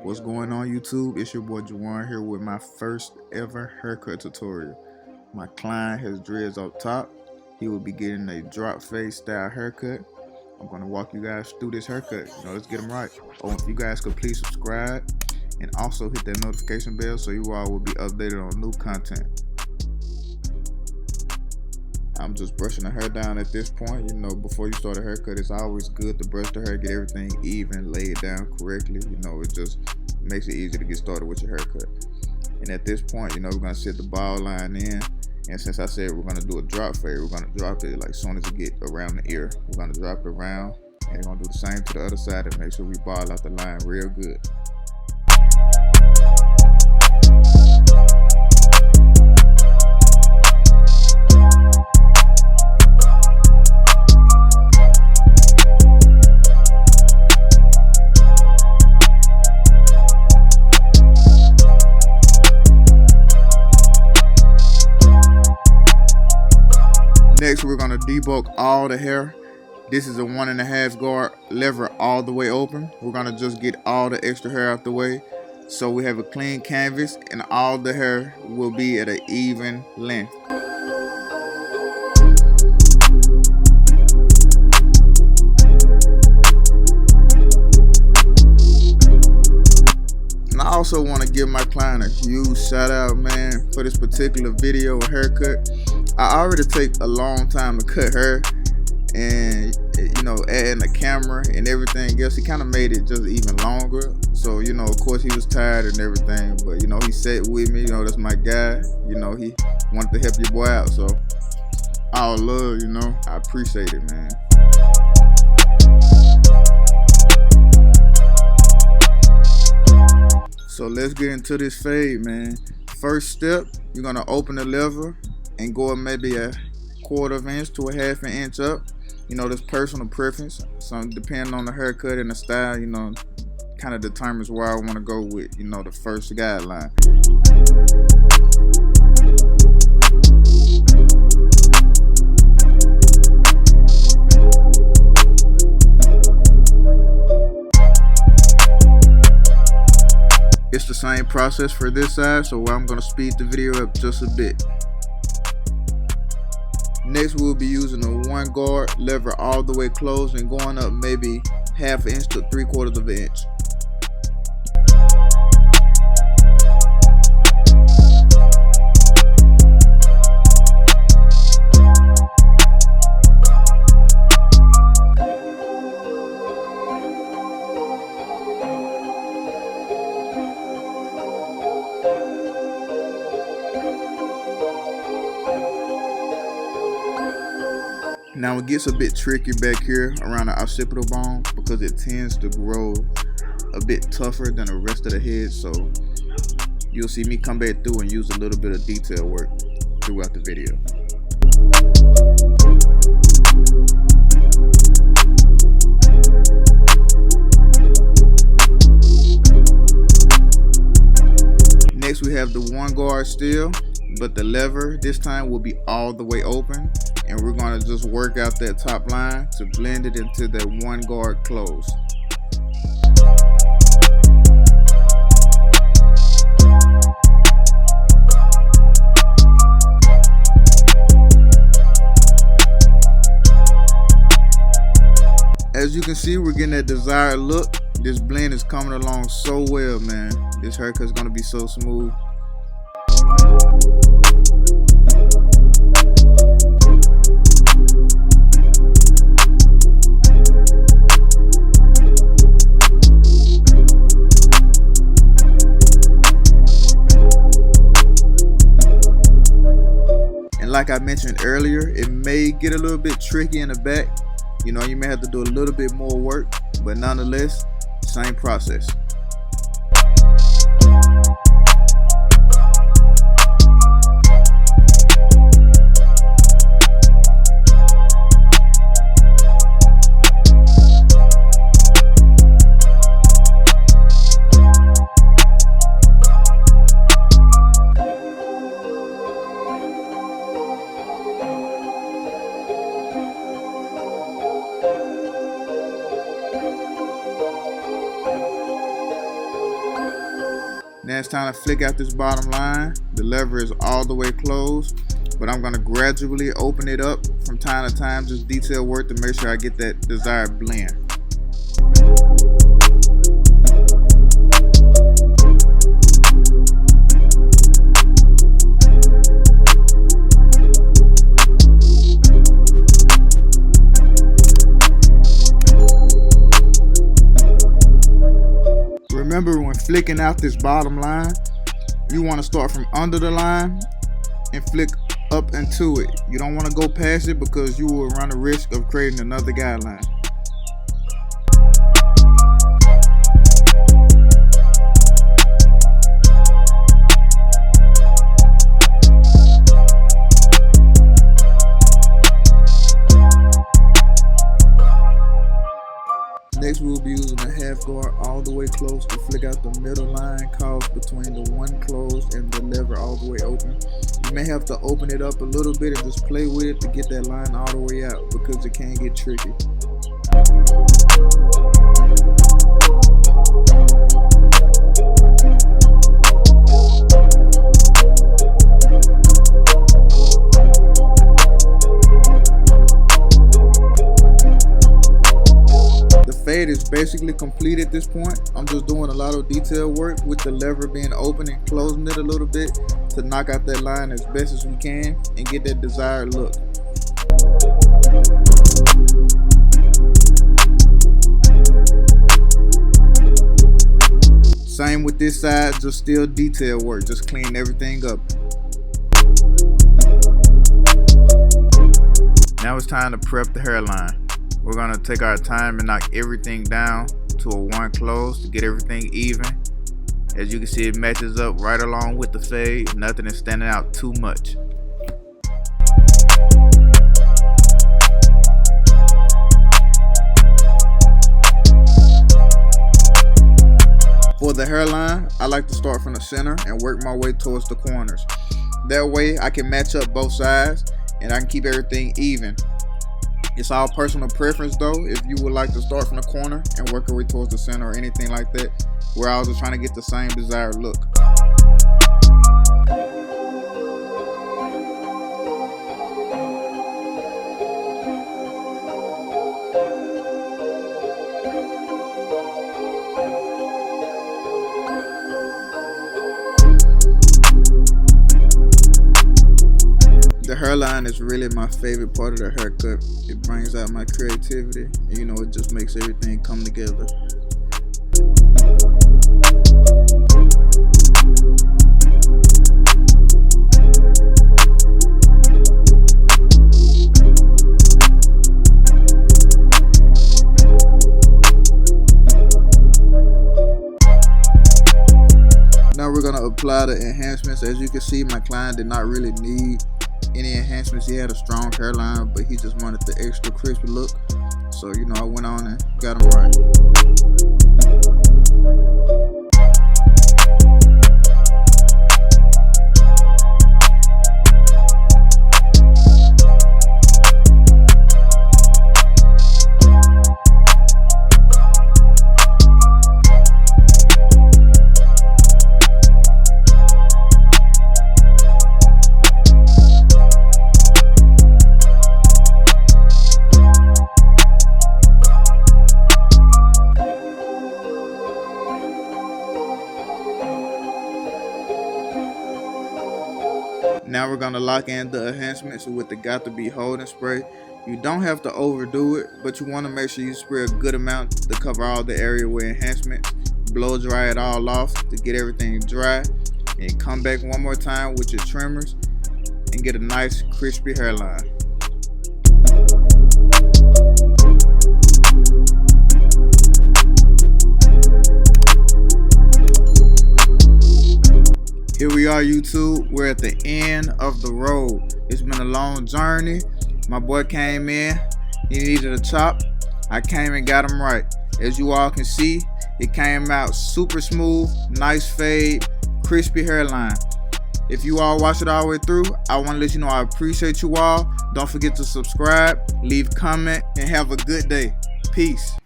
What's going on YouTube? It's your boy Juwan here with my first ever haircut tutorial. My client has dreads up top. He will be getting a drop fade style haircut. I'm going to walk you guys through this haircut. Let's get them right. Oh, if you guys could please subscribe and also hit that notification bell so you all will be updated on new content. I'm just brushing the hair down at this point. Before you start a haircut, it's always good to brush the hair, get everything even, lay it down correctly. It just makes it easy to get started with your haircut. And at this point, we're gonna set the ball line in. And since I said we're gonna do a drop fade, we're gonna drop it like soon as it get around the ear. We're gonna drop it around, and we're gonna do the same to the other side and make sure we ball out the line real good. Next, we're going to debulk all the hair. This is a 1.5 guard lever all the way open. We're going to just get all the extra hair out the way so we have a clean canvas and all the hair will be at an even length. And I also want to give my client a huge shout out, man, for this particular video haircut. I already take a long time to cut hair, and adding the camera and everything else, he kind of made it just even longer. So of course he was tired and everything, but he sat with me. That's my guy. He wanted to help your boy out, so all love. I appreciate it, man. So let's get into this fade, man. First step, you're gonna open the lever and go maybe a 1/4 inch to a 1/2 inch up. This personal preference. So depending on the haircut and the style, kind of determines where I want to go with, the first guideline. It's the same process for this side, so I'm going to speed the video up just a bit. Next, we'll be using a 1 guard lever all the way closed and going up maybe 1/2 inch to 3/4 inch. Now it gets a bit tricky back here around the occipital bone because it tends to grow a bit tougher than the rest of the head, so you'll see me come back through and use a little bit of detail work throughout the video. Next, we have the 1 guard still, but the lever this time will be all the way open, and we're going to just work out that top line to blend it into that 1 guard close. As you can see, we're getting that desired look. This blend is coming along so well, man. This haircut is going to be so smooth. Like I mentioned earlier, it may get a little bit tricky in the back. You may have to do a little bit more work, but nonetheless, same process. Now it's time to flick out this bottom line. The lever is all the way closed, but I'm gonna gradually open it up from time to time, just detail work to make sure I get that desired blend. Remember, when flicking out this bottom line, you want to start from under the line and flick up into it. You don't want to go past it because you will run the risk of creating another guideline. Next, we'll be using a half guard all the way close to flick out the middle line caused between the one closed and the lever all the way open. You may have to open it up a little bit and just play with it to get that line all the way out because it can get tricky. Fade is basically complete at this point. I'm just doing a lot of detail work with the lever being open and closing it a little bit to knock out that line as best as we can and get that desired look. Same with this side, just still detail work, just clean everything up. Now it's time to prep the hairline. We're gonna take our time and knock everything down to a one close to get everything even. As you can see, it matches up right along with the fade. Nothing is standing out too much. For the hairline, I like to start from the center and work my way towards the corners. That way I can match up both sides and I can keep everything even. It's all personal preference though. If you would like to start from the corner and work your way towards the center or anything like that, we're all just trying to get the same desired look. The hairline is really my favorite part of the haircut. It brings out my creativity, and it just makes everything come together. Now we're gonna apply the enhancements. As you can see, my client did not really need any enhancements. He had a strong hairline, but he just wanted the extra crispy look. So I went on and got him right. Now we're gonna lock in the enhancements with the Got to Be Holding spray. You don't have to overdo it, but you want to make sure you spray a good amount to cover all the area with enhancements. Blow dry it all off to get everything dry, and come back one more time with your trimmers and get a nice crispy hairline. Here we are, YouTube. We're at the end of the road. It's been a long journey. My boy came in. He needed a chop. I came and got him right. As you all can see, it came out super smooth, nice fade, crispy hairline. If you all watch it all the way through, I want to let you know I appreciate you all. Don't forget to subscribe, leave a comment, and have a good day. Peace.